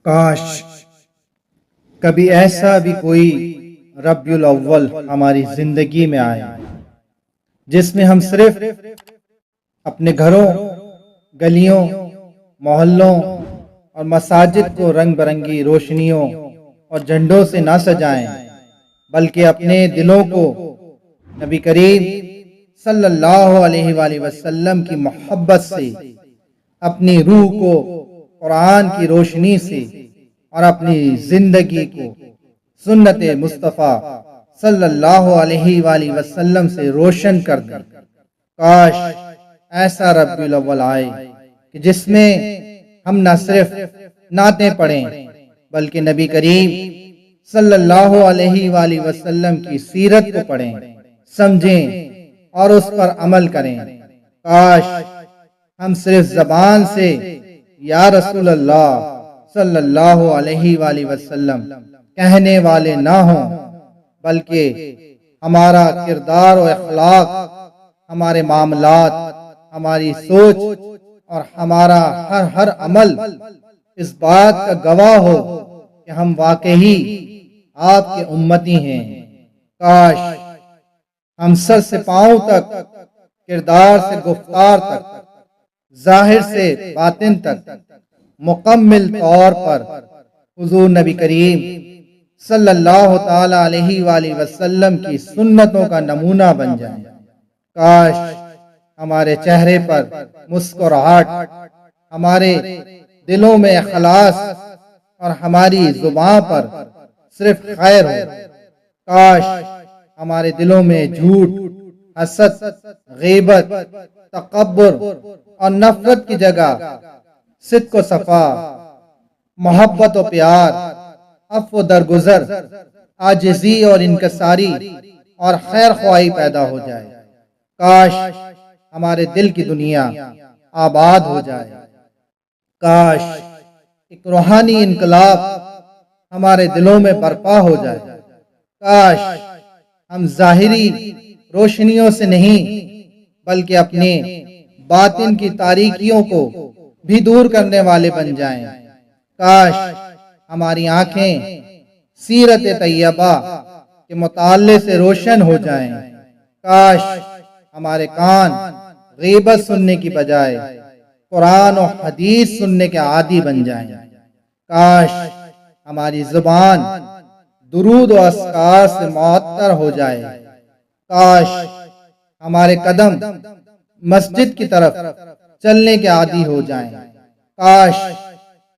کاش کبھی ایسا بھی کوئی ربیع الاول ہماری زندگی میں آئے جس میں ہم صرف اپنے گھروں، گلیوں، محلوں اور مساجد کو رنگ برنگی روشنیوں اور جھنڈوں سے نہ سجائیں، بلکہ اپنے دلوں کو نبی کریم صلی اللہ علیہ وآلہ وسلم کی محبت سے، اپنی روح کو قرآن کی روشنی سے اور اپنی زندگی کو سنت مصطفیٰ صلی اللہ علیہ وآلہ وسلم سے روشن کر دیں۔ کاش ایسا ربیع الاول آئے کہ جس میں ہم نہ صرف نعتیں پڑھیں بلکہ نبی کریم صلی اللہ علیہ وآلہ وسلم کی سیرت کو پڑھیں، سمجھیں اور اس پر عمل کریں۔ کاش ہم صرف زبان سے یا رسول اللہ صلی اللہ علیہ وآلہ وسلم کہنے والے نہ ہوں، بلکہ ہمارا کردار و اخلاق، ہمارے معاملات، ہماری سوچ اور ہمارا ہر عمل اس بات کا گواہ ہو کہ ہم واقعی آپ کے امتی ہیں۔ کاش ہم سر سے پاؤں تک، کردار سے گفتار تک، ظاہر سے باطن تک مکمل طور پر حضور نبی کریم صلی اللہ تعالی علیہ وآلہ وسلم کی سنتوں کا نمونہ بن جائیں۔ کاش ہمارے چہرے پر مسکراہٹ، ہمارے دلوں میں اخلاص اور ہماری زبان پر صرف خیر ہو۔ کاش ہمارے دلوں میں جھوٹ، حسد، غیبت، تکبر اور نفرت کی جگہ صدق و صفا، محبت و پیار، عفو و درگزر، عاجزی اور انکساری اور خیر خواہی پیدا ہو جائے۔ کاش ہمارے دل کی دنیا آباد ہو جائے۔ کاش ایک روحانی انقلاب ہمارے دلوں میں برپا ہو جائے۔ کاش ہم ظاہری روشنیوں سے نہیں بلکہ اپنے باطن کی تاریکیوں کو بھی دور کرنے والے بن جائیں۔ کاش ہماری آنکھیں سیرت طیبہ کے مطالعے سے روشن ہو جائیں۔ کاش ہمارے کان غیبت سننے کی بجائے قرآن و حدیث سننے کے عادی بن جائیں۔ کاش ہماری زبان درود و اذکار سے معطر ہو جائے۔ کاش ہمارے قدم مسجد کی طرف چلنے کے عادی ہو جائیں۔ کاش